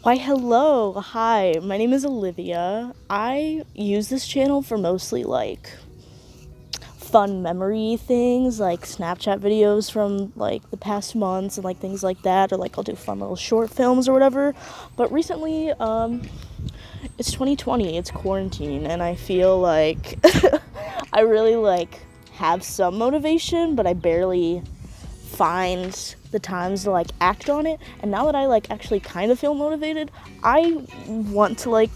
Why, hello, hi, my name is Olivia. I use this channel for mostly like fun memory things, like Snapchat videos from like the past months and like things like that, or like I'll do fun little short films or whatever. But recently, it's 2020, it's quarantine, and I feel like I really like have some motivation, but I barely find the times to like act on it. And now that I like actually kind of feel motivated, I want to like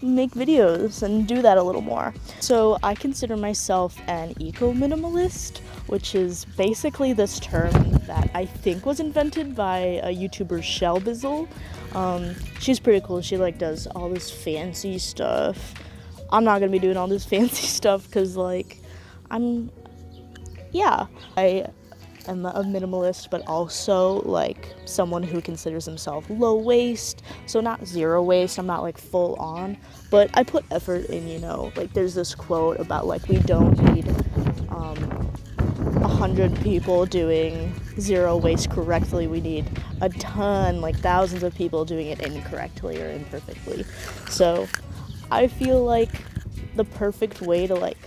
make videos and do that a little more. So I consider myself an eco-minimalist, which is basically this term that I think was invented by a YouTuber, Shell Bizzle. She's pretty cool. She like does all this fancy stuff. I'm not gonna be doing all this fancy stuff because like I am a minimalist, but also like someone who considers himself low waste, so not zero waste. I'm not like full on, but I put effort in, like there's this quote about like we don't need 100 people doing zero waste correctly. We need a ton, like thousands of people doing it incorrectly or imperfectly. So I feel like the perfect way to like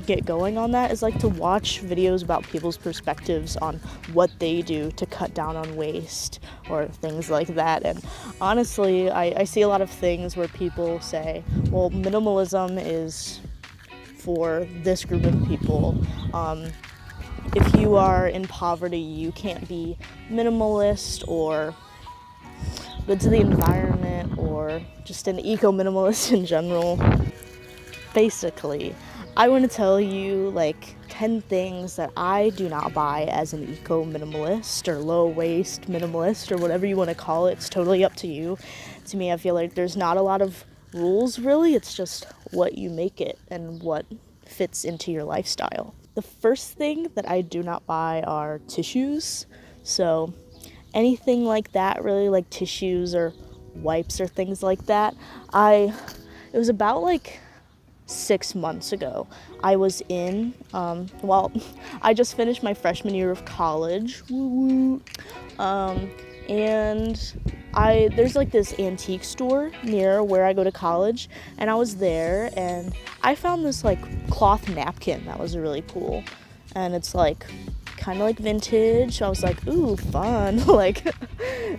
get going on that is like to watch videos about people's perspectives on what they do to cut down on waste or things like that. And honestly, I see a lot of things where people say, well, minimalism is for this group of people. If you are in poverty, you can't be minimalist or good to the environment or just an eco-minimalist in general. Basically, I want to tell you like 10 things that I do not buy as an eco-minimalist or low-waste minimalist or whatever you want to call it. It's totally up to you. To me, I feel like there's not a lot of rules, really. It's just what you make it and what fits into your lifestyle. The first thing that I do not buy are tissues. So anything like that, really, like tissues or wipes or things like that. It was about like 6 months ago. I was in, I just finished my freshman year of college, and there's like this antique store near where I go to college, and I was there, and I found this like cloth napkin that was really cool, and it's like kind of like vintage, so I was like, ooh, fun, like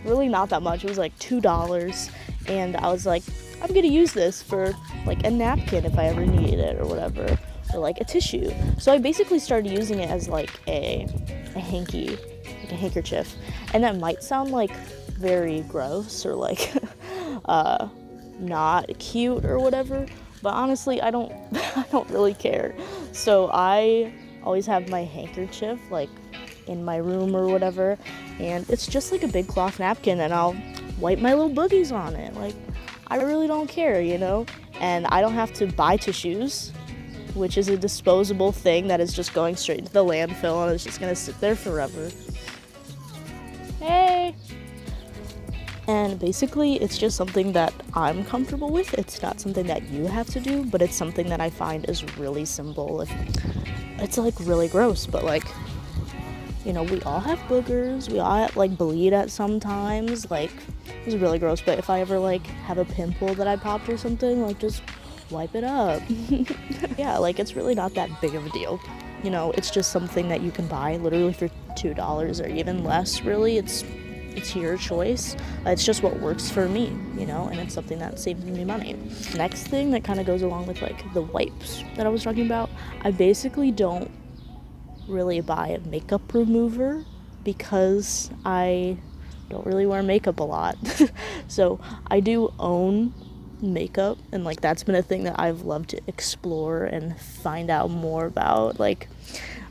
really not that much. It was like $2, and I was like, I'm gonna use this for like a napkin if I ever need it or whatever, or like a tissue. So I basically started using it as like a hanky, like a handkerchief. And that might sound like very gross or like not cute or whatever, but honestly I don't really care. So I always have my handkerchief like in my room or whatever, and it's just like a big cloth napkin, and I'll wipe my little boogies on it. Like, I really don't care, and I don't have to buy tissues, which is a disposable thing that is just going straight into the landfill and it's just gonna sit there forever. Hey! And basically, it's just something that I'm comfortable with. It's not something that you have to do, but it's something that I find is really simple. It's like really gross, but like, we all have boogers, we all like bleed at some times, like, it's really gross, but if I ever like have a pimple that I popped or something, like just wipe it up. Yeah, like it's really not that big of a deal. It's just something that you can buy literally for $2 or even less, really. It's your choice. It's just what works for me, and it's something that saves me money. Next thing that kind of goes along with like the wipes that I was talking about, I basically don't really buy a makeup remover because I don't really wear makeup a lot. So I do own makeup, and like that's been a thing that I've loved to explore and find out more about. Like,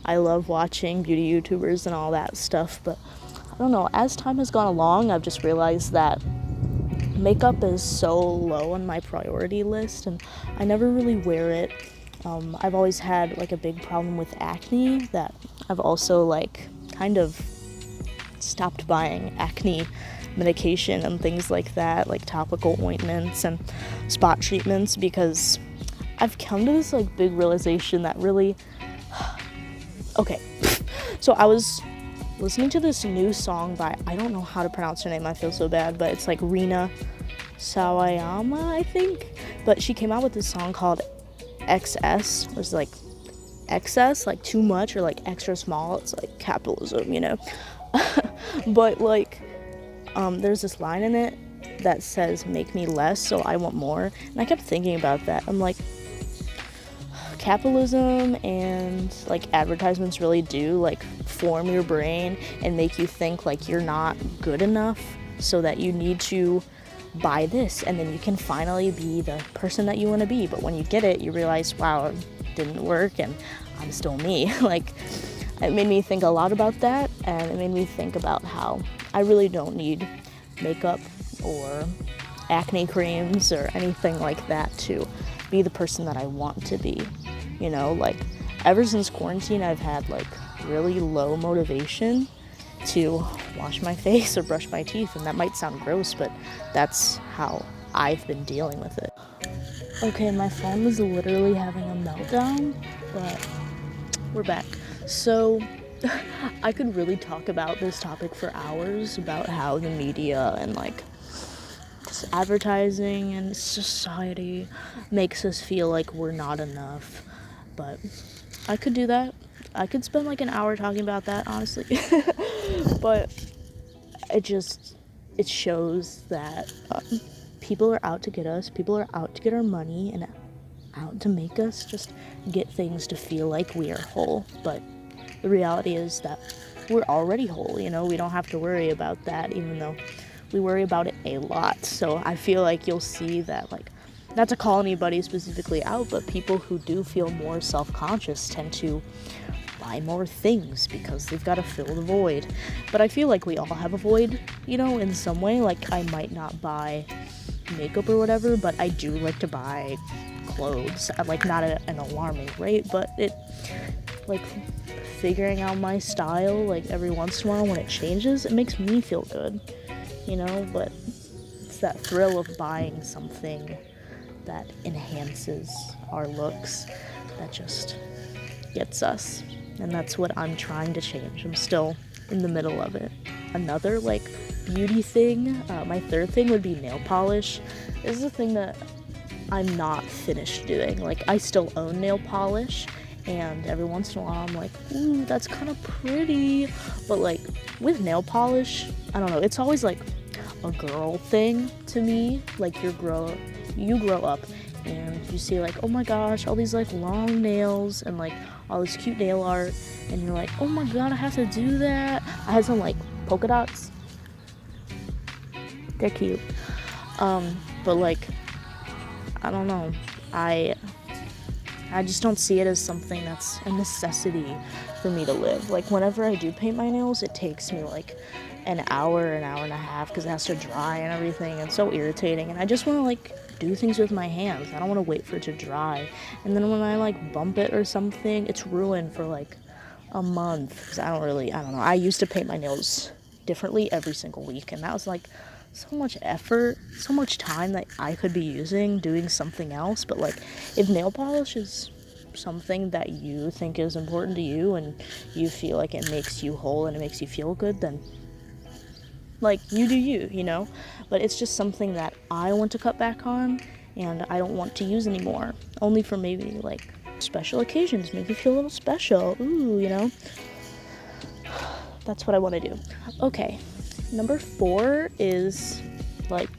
I love watching beauty YouTubers and all that stuff, but I don't know, as time has gone along, I've just realized that makeup is so low on my priority list, and I never really wear it. I've always had like a big problem with acne that I've also like kind of stopped buying acne medication and things like that, like topical ointments and spot treatments, because I've come to this like big realization that really okay, so I was listening to this new song by, I don't know how to pronounce her name, I feel so bad, but it's like Rina Sawayama, I think. But she came out with this song called XS, which is like excess, like too much, or like extra small. It's like capitalism, you know. But like, there's this line in it that says, make me less so I want more. And I kept thinking about that. I'm like, capitalism and like advertisements really do like form your brain and make you think like you're not good enough, so that you need to buy this and then you can finally be the person that you want to be. But when you get it, you realize, wow, it didn't work and I'm still me. Like, it made me think a lot about that, and it made me think about how I really don't need makeup or acne creams or anything like that to be the person that I want to be. You know, like, ever since quarantine, I've had like really low motivation to wash my face or brush my teeth, and that might sound gross, but that's how I've been dealing with it. Okay, my phone was literally having a meltdown, but we're back. So I could really talk about this topic for hours, about how the media and like this advertising and society makes us feel like we're not enough. But I could do that. I could spend like an hour talking about that, honestly. But it shows that people are out to get us. People are out to get our money and out to make us just get things to feel like we are whole. But the reality is that we're already whole, you know? We don't have to worry about that, even though we worry about it a lot. So I feel like you'll see that, like, not to call anybody specifically out, but people who do feel more self-conscious tend to buy more things because they've got to fill the void. But I feel like we all have a void, you know, in some way. Like, I might not buy makeup or whatever, but I do like to buy clothes. Like, not at an alarming rate, but it, like, figuring out my style, like, every once in a while when it changes, it makes me feel good, you know? But it's that thrill of buying something that enhances our looks that just gets us. And that's what I'm trying to change. I'm still in the middle of it. Another, like, beauty thing, my third thing would be nail polish. This is a thing that I'm not finished doing. Like, I still own nail polish, and every once in a while I'm like, ooh, that's kind of pretty. But like, with nail polish, I don't know, it's always like a girl thing to me. Like, you grow up and you see like, oh my gosh, all these like long nails and like all this cute nail art, and you're like, oh my god, I have to do that. I had some like polka dots. They're cute. But like, I don't know, I just don't see it as something that's a necessity for me to live. Like, whenever I do paint my nails, it takes me like an hour and a half because it has to dry and everything. It's so irritating, and I just want to like do things with my hands. I don't want to wait for it to dry, and then when I like bump it or something, it's ruined for like a month because I don't know. I used to paint my nails differently every single week, and that was like so much effort, so much time that I could be using doing something else. But like, if nail polish is something that you think is important to you and you feel like it makes you whole and it makes you feel good, then like, you do you, you know? But it's just something that I want to cut back on and I don't want to use anymore, only for maybe like special occasions, make you feel a little special, ooh, you know? That's what I want to do. Okay, number 4 is like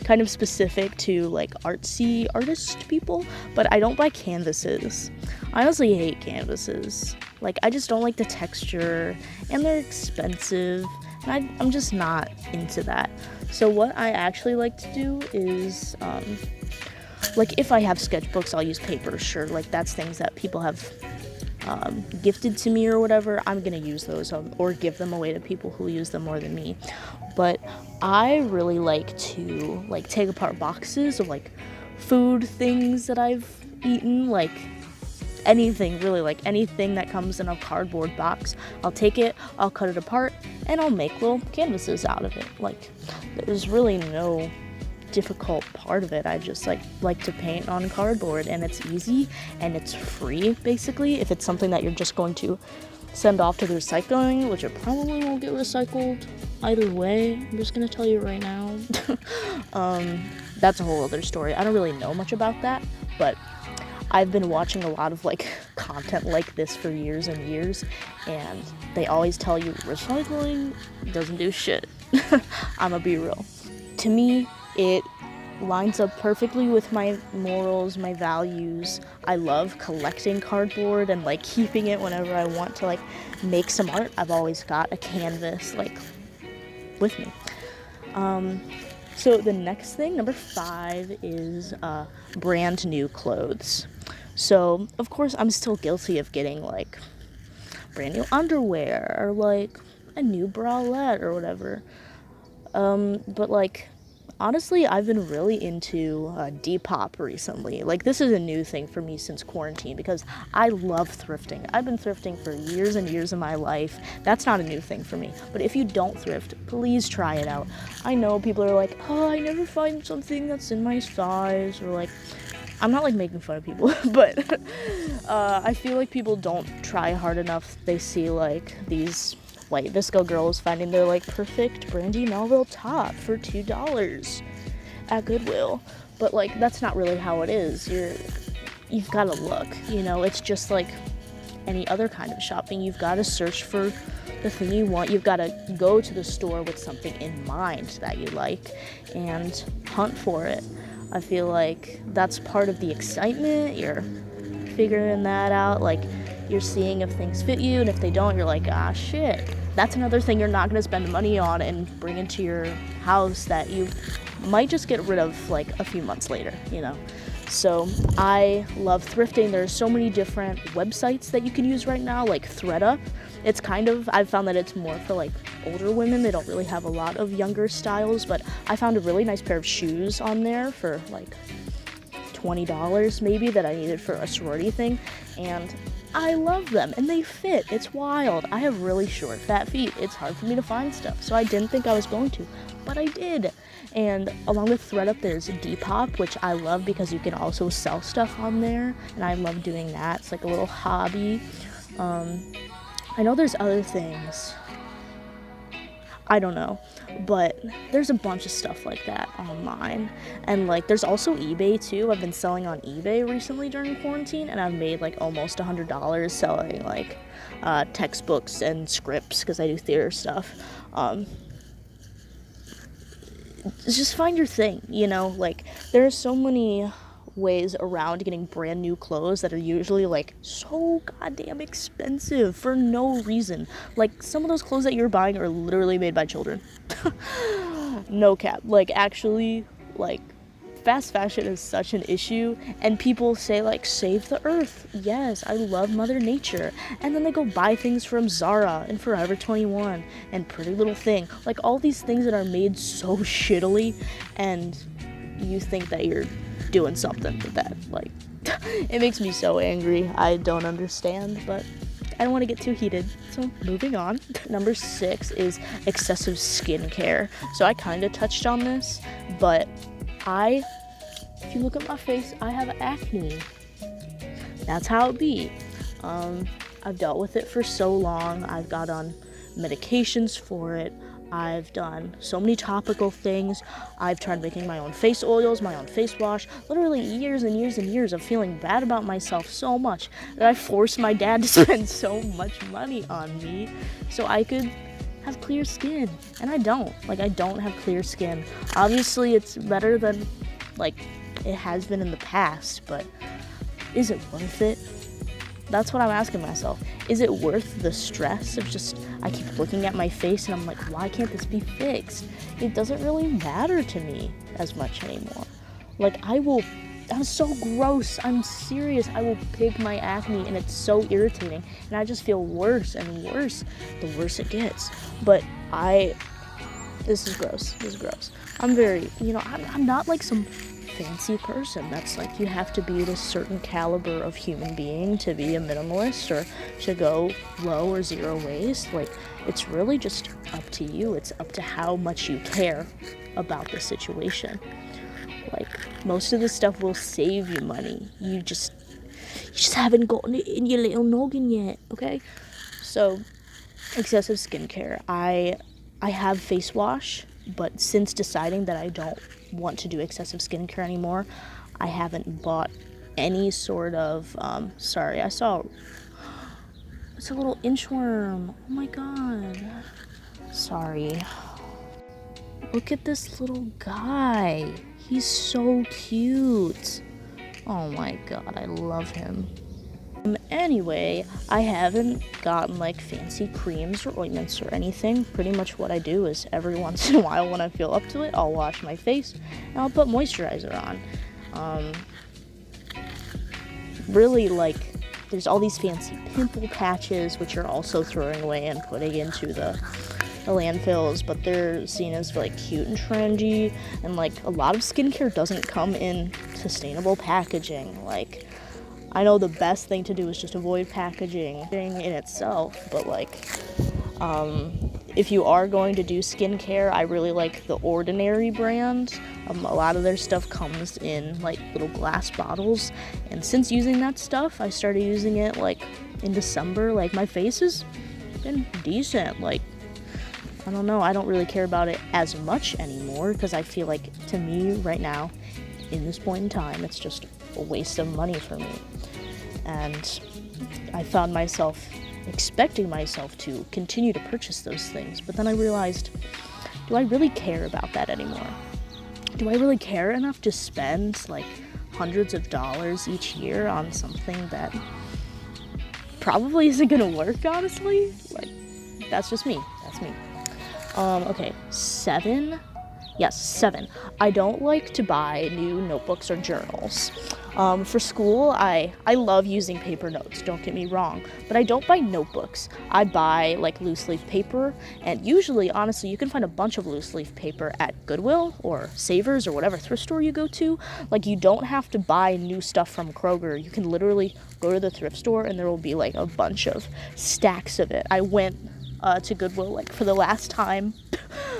kind of specific to like artsy artist people, but I don't buy canvases. I honestly hate canvases. Like, I just don't like the texture, and they're expensive, and I'm just not into that. So what I actually like to do is, like, if I have sketchbooks, I'll use paper, sure. Like, that's things that people have gifted to me or whatever. I'm gonna use those, or give them away to people who use them more than me. But I really like to like take apart boxes of like food things that I've eaten, like anything really, like anything that comes in a cardboard box. I'll take it, I'll cut it apart, and I'll make little canvases out of it. Like, there's really no difficult part of it. I just like to paint on cardboard, and it's easy and it's free, basically, if it's something that you're just going to send off to the recycling, which it probably won't get recycled. Either way, I'm just gonna tell you right now. That's a whole other story. I don't really know much about that, but I've been watching a lot of like content like this for years and years, and they always tell you recycling doesn't do shit. I'ma be real. To me, it lines up perfectly with my morals, my values. I love collecting cardboard and like keeping it whenever I want to like make some art. I've always got a canvas like with me. So the next thing, number 5, is brand new clothes. So of course I'm still guilty of getting like brand new underwear or like a new bralette or whatever. But like honestly, I've been really into Depop recently. Like, this is a new thing for me since quarantine because I love thrifting. I've been thrifting for years and years of my life. That's not a new thing for me. But if you don't thrift, please try it out. I know people are like, oh, I never find something that's in my size, or like, I'm not like making fun of people, but I feel like people don't try hard enough. They see like these white Visco girls finding their like perfect Brandy Melville top for $2 at Goodwill, but like that's not really how it is. You've got to look, you know. It's just like any other kind of shopping. You've got to search for the thing you want. You've got to go to the store with something in mind that you like and hunt for it. I feel like that's part of the excitement. You're figuring that out, like you're seeing if things fit you, and if they don't, you're like, ah, shit. That's another thing you're not going to spend money on and bring into your house that you might just get rid of like a few months later, you know. So I love thrifting. There's so many different websites that you can use right now, like ThredUp. It's kind of, I've found that it's more for like older women. They don't really have a lot of younger styles, but I found a really nice pair of shoes on there for like $20 maybe that I needed for a sorority thing, and I love them and they fit. It's wild. I have really short, fat feet. It's hard for me to find stuff, so I didn't think I was going to, but I did. And along with ThredUp, there's Depop, which I love because you can also sell stuff on there, and I love doing that. It's like a little hobby. I know there's other things. I don't know, but there's a bunch of stuff like that online. And like there's also eBay too. I've been selling on eBay recently during quarantine, and I've made like almost $100 selling like textbooks and scripts because I do theater stuff. Just find your thing, you know. Like there are so many ways around getting brand new clothes that are usually like so goddamn expensive for no reason. Like some of those clothes that you're buying are literally made by children. No cap. Like actually, like fast fashion is such an issue, and people say like save the earth. Yes, I love Mother Nature, and then they go buy things from Zara and Forever 21 and Pretty Little Thing, like all these things that are made so shittily, and you think that you're doing something with that. Like it makes me so angry. I don't understand, but I don't want to get too heated, so moving on. Number 6 is excessive skincare. So I kind of touched on this, but if you look at my face, I have acne. That's how it be. I've dealt with it for so long. I've got on medications for it. I've done so many topical things. I've tried making my own face oils, my own face wash. Literally years and years and years of feeling bad about myself so much that I forced my dad to spend so much money on me so I could have clear skin. And I don't. Like, I don't have clear skin. Obviously, it's better than, like, it has been in the past, but is it worth it? That's what I'm asking myself. Is it worth the stress of just, I keep looking at my face and I'm like, why can't this be fixed? It doesn't really matter to me as much anymore. Like, I'm so gross. I'm serious. I will pick my acne and it's so irritating. And I just feel worse and worse the worse it gets. But this is gross. I'm very, I'm not like some fancy person that's like, you have to be this certain caliber of human being to be a minimalist or to go low or zero waste. Like, it's really just up to you. It's up to how much you care about the situation. Like, most of the stuff will save you money. You just haven't gotten it in your little noggin yet, okay? So, excessive skincare. I I have face wash, but since deciding that I don't want to do excessive skincare anymore, I haven't bought any sort of, sorry, I saw, it's a little inchworm. Oh my god. Sorry. Look at this little guy. He's so cute. Oh my god, I love him. Anyway, I haven't gotten like fancy creams or ointments or anything. Pretty much what I do is every once in a while when I feel up to it, I'll wash my face and I'll put moisturizer on. Really, like, there's all these fancy pimple patches which are also throwing away and putting into the landfills, but they're seen as like cute and trendy, and like a lot of skincare doesn't come in sustainable packaging. Like, I know the best thing to do is just avoid packaging in itself, but like if you are going to do skincare, I really like the Ordinary brand. A lot of their stuff comes in like little glass bottles, and since using that stuff, I started using it like in December. Like, my face has been decent. Like, I don't know, I don't really care about it as much anymore, because I feel like, to me right now, in this point in time, it's just a waste of money for me. And I found myself expecting myself to continue to purchase those things, but then I realized, do I really care about that anymore? Do I really care enough to spend like hundreds of dollars each year on something that probably isn't gonna work, honestly? Like, that's just me. That's me. Okay, 7. Yes, 7. I don't like to buy new notebooks or journals. For school, I love using paper notes, don't get me wrong, but I don't buy notebooks. I buy like loose leaf paper, and usually, honestly, you can find a bunch of loose leaf paper at Goodwill or Savers or whatever thrift store you go to. Like, you don't have to buy new stuff from Kroger. You can literally go to the thrift store and there will be like a bunch of stacks of it. I went to Goodwill like for the last time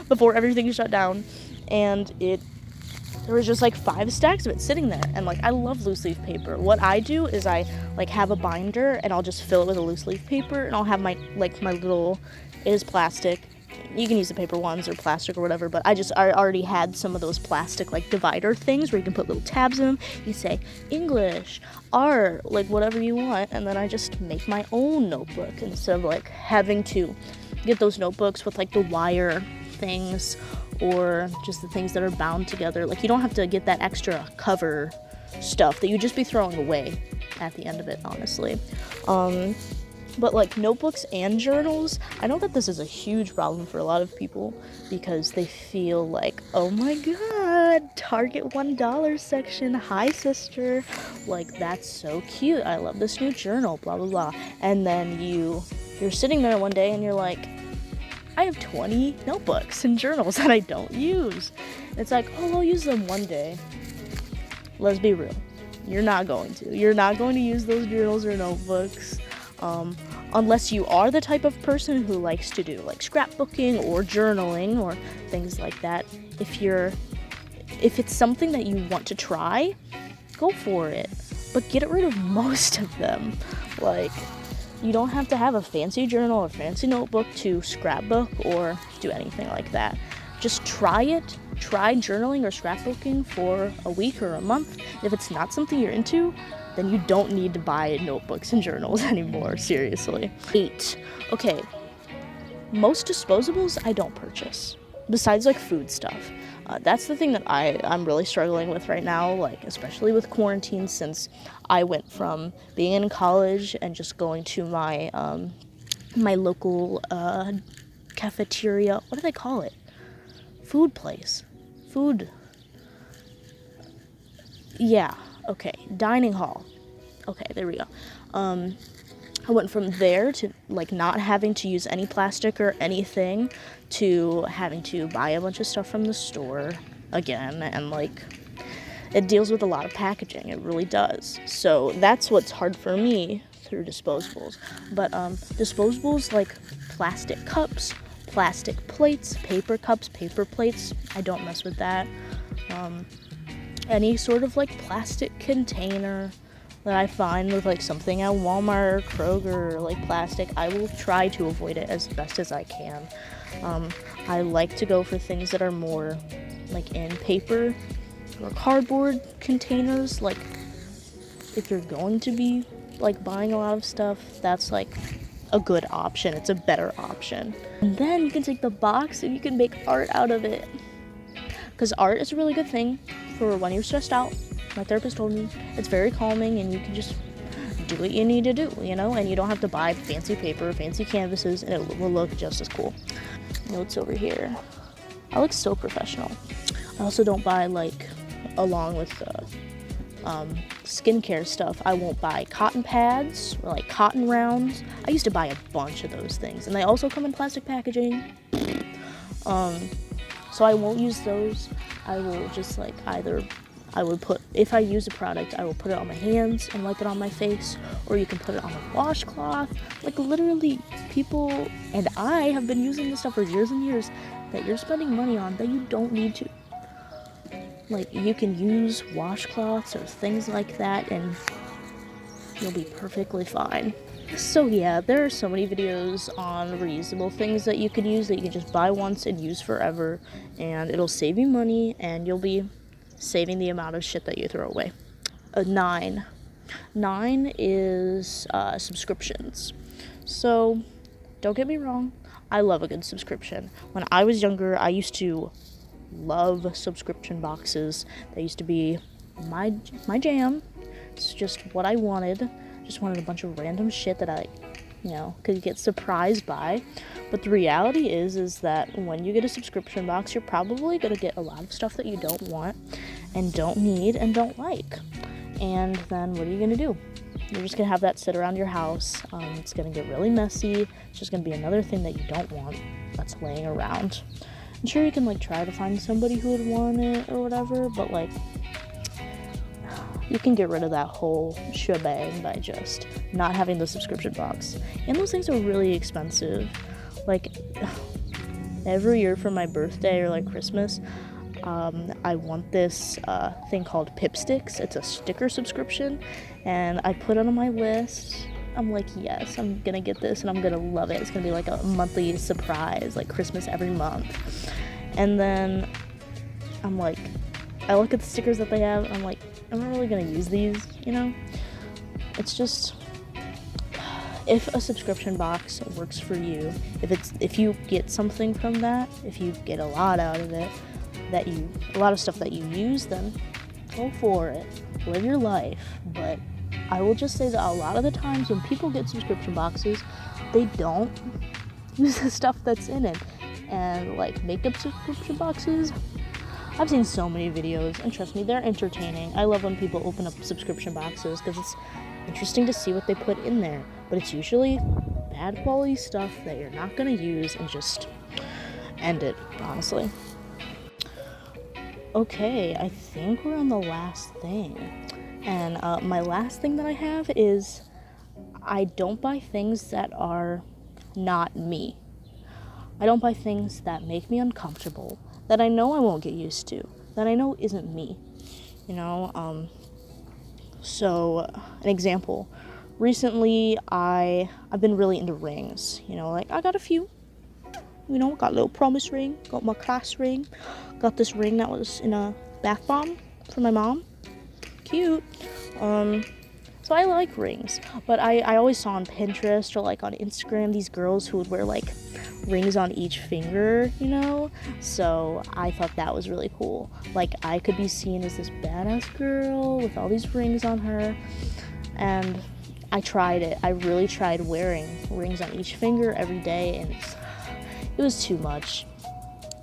before everything shut down, and there was just like 5 stacks of it sitting there, and like, I love loose leaf paper. What I do is I like have a binder and I'll just fill it with a loose leaf paper, and I'll have my little, it is plastic, you can use the paper ones or plastic or whatever, but I already had some of those plastic like divider things where you can put little tabs in them. You say English, art, like whatever you want, and then I just make my own notebook instead of like having to get those notebooks with like the wire things or just the things that are bound together. Like, you don't have to get that extra cover stuff that you'd just be throwing away at the end of it, honestly. But like notebooks and journals, I know that this is a huge problem for a lot of people because they feel like, oh my god, Target $1 section, hi sister, like, that's so cute, I love this new journal, blah blah blah. And then you're sitting there one day and you're like, I have 20 notebooks and journals that I don't use. It's like, oh, I'll use them one day. Let's be real. You're not going to. You're not going to use those journals or notebooks. Unless you are the type of person who likes to do like scrapbooking or journaling or things like that. If it's something that you want to try, go for it. But get rid of most of them. Like, you don't have to have a fancy journal or fancy notebook to scrapbook or do anything like that. Just try it. Try journaling or scrapbooking for a week or a month. If it's not something you're into, then you don't need to buy notebooks and journals anymore, seriously. 8. Okay, most disposables I don't purchase, besides like food stuff. That's the thing that I'm really struggling with right now, like especially with quarantine, since I went from being in college and just going to my my local cafeteria. What do they call it? Food place. Food. Yeah. Okay. Dining hall. Okay. There we go. I went from there to like not having to use any plastic or anything to having to buy a bunch of stuff from the store again, and like it deals with a lot of packaging. It really does. So that's what's hard for me through disposables. But disposables like plastic cups, plastic plates, paper cups, paper plates, I don't mess with that. Any sort of like plastic container that I find with like something at Walmart or Kroger or like plastic, I will try to avoid it as best as I can. I like to go for things that are more like in paper or cardboard containers. Like if you're going to be like buying a lot of stuff, that's like a good option. It's a better option. And then you can take the box and you can make art out of it, because art is a really good thing for when you're stressed out. My therapist told me it's very calming, and you can just do what you need to do, you know, and you don't have to buy fancy paper, fancy canvases, and it will look just as cool. Notes over here. I look so professional. I also don't buy, like, along with skincare stuff, I won't buy cotton pads or like cotton rounds. I used to buy a bunch of those things, and they also come in plastic packaging. So I won't use those. I will just like if I use a product, I will put it on my hands and wipe it on my face, or you can put it on a washcloth. Like literally, people and I have been using this stuff for years and years that you're spending money on that you don't need to. Like, you can use washcloths or things like that, and you'll be perfectly fine. So yeah, there are so many videos on reusable things that you can use that you can just buy once and use forever, and it'll save you money, and you'll be saving the amount of shit that you throw away. 9 is subscriptions. So, don't get me wrong, I love a good subscription. When I was younger, I used to love subscription boxes. They used to be my jam. It's just what I wanted. Just wanted a bunch of random shit that I, could get surprised by. But the reality is that when you get a subscription box, you're probably gonna get a lot of stuff that you don't want and don't need and don't like. And then what are you gonna do? You're just gonna have that sit around your house. It's gonna get really messy. It's just gonna be another thing that you don't want that's laying around. I'm sure you can like try to find somebody who would want it or whatever, but like you can get rid of that whole shebang by just not having the subscription box. And those things are really expensive. Like every year for my birthday or like Christmas, I want this thing called Pipsticks. It's a sticker subscription, and I put it on my list. I'm like, yes, I'm gonna get this and I'm gonna love it. It's gonna be like a monthly surprise, like Christmas every month. And then I'm like, I look at the stickers that they have and I'm like, I'm not really gonna use these, It's just, if a subscription box works for you, if you get something from that, if you get a lot out of it, a lot of stuff that you use, then go for it. Live your life. But I will just say that a lot of the times when people get subscription boxes, they don't use the stuff that's in it. And like makeup subscription boxes, I've seen so many videos, and trust me, they're entertaining. I love when people open up subscription boxes because it's interesting to see what they put in there. But it's usually bad quality stuff that you're not going to use, and just end it, honestly. Okay, I think we're on the last thing. And my last thing that I have is I don't buy things that are not me. I don't buy things that make me uncomfortable, that I know I won't get used to, that I know isn't me. So an example. Recently, I've been really into rings. Like I got a few. Got a little promise ring, got my class ring, got this ring that was in a bath bomb for my mom. Cute. So I like rings, but I always saw on Pinterest or like on Instagram these girls who would wear like rings on each finger, so I thought that was really cool. Like I could be seen as this badass girl with all these rings on her, and I tried it. I really tried wearing rings on each finger every day, and it was too much.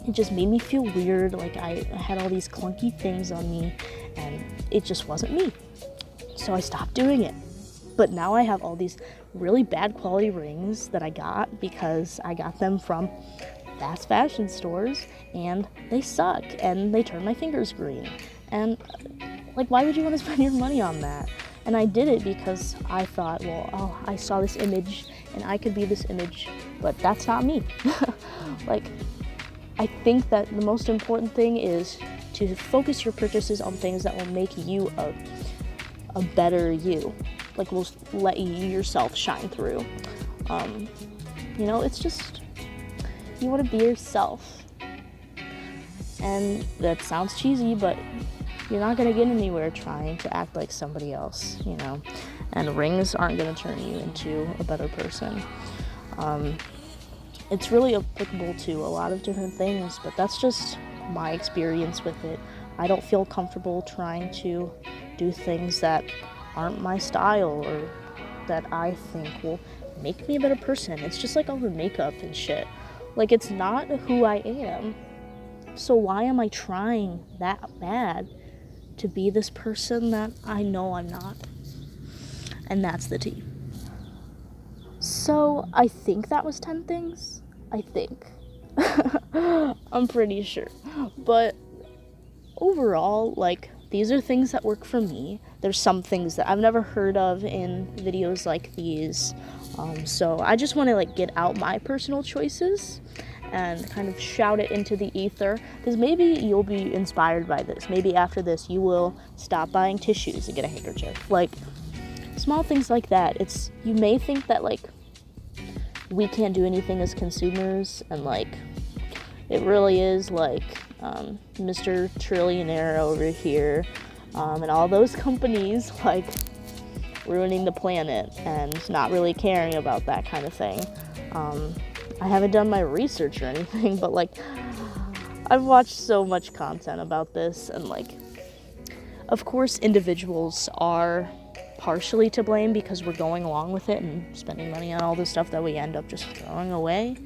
It just made me feel weird, like I had all these clunky things on me, and it just wasn't me. So I stopped doing it. But now I have all these really bad quality rings that I got because I got them from fast fashion stores, and they suck, and they turn my fingers green. And like, why would you want to spend your money on that? And I did it because I thought, I saw this image and I could be this image, but that's not me. Like, I think that the most important thing is to focus your purchases on things that will make you a better you. Like, will let you yourself shine through. It's just, You want to be yourself. And that sounds cheesy, but you're not going to get anywhere trying to act like somebody else, you know. And rings aren't going to turn you into a better person. It's really applicable to a lot of different things, but that's just my experience with it. I don't feel comfortable trying to do things that aren't my style or that I think will make me a better person. It's just like all the makeup and shit. Like, it's not who I am. So why am I trying that bad to be this person that I know I'm not? And that's the tea. So I think that was 10 things. I think. I'm pretty sure. But overall, like, these are things that work for me. There's some things that I've never heard of in videos like these. So I just want to, like, get out my personal choices and kind of shout it into the ether, because maybe you'll be inspired by this. Maybe after this you will stop buying tissues and get a handkerchief. Like, small things like that. You may think that, like, we can't do anything as consumers, and, like, it really is, like, Mr. Trillionaire over here, and all those companies, like, ruining the planet and not really caring about that kind of thing. I haven't done my research or anything, but, like, I've watched so much content about this, and, like, of course individuals are partially to blame because we're going along with it and spending money on all this stuff that we end up just throwing away,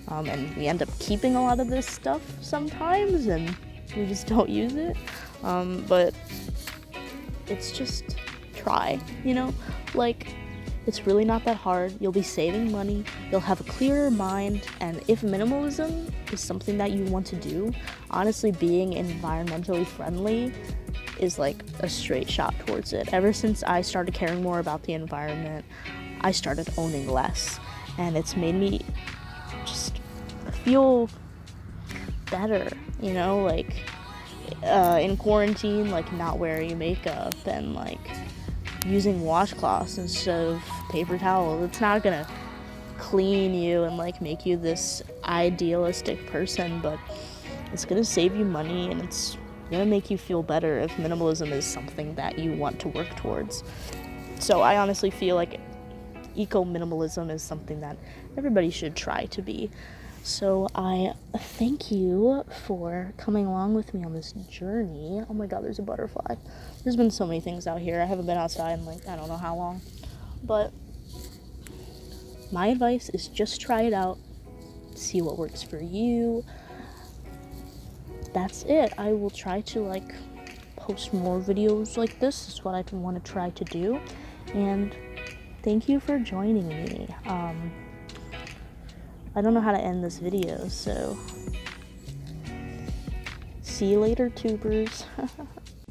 and we end up keeping a lot of this stuff sometimes and we just don't use it, but it's just try, you know, like, it's really not that hard. You'll be saving money, you'll have a clearer mind, and if minimalism is something that you want to do, honestly, being environmentally friendly is like a straight shot towards it. Ever since I started caring more about the environment, I started owning less, and it's made me just feel better, you know, like, in quarantine, like, not wearing makeup and, like, using washcloths instead of paper towels. It's not gonna clean you and, like, make you this idealistic person, but it's gonna save you money and it's gonna make you feel better if minimalism is something that you want to work towards. So I honestly feel like eco-minimalism is something that everybody should try to be. So I thank you for coming along with me on this journey. Oh my god, there's a butterfly. There's been so many things out here. I haven't been outside in, like, I don't know how long. But my advice is just try it out. See what works for you. That's it. I will try to, like, post more videos like this. Is what I want to try to do. And thank you for joining me. I don't know how to end this video, so see you later, tubers.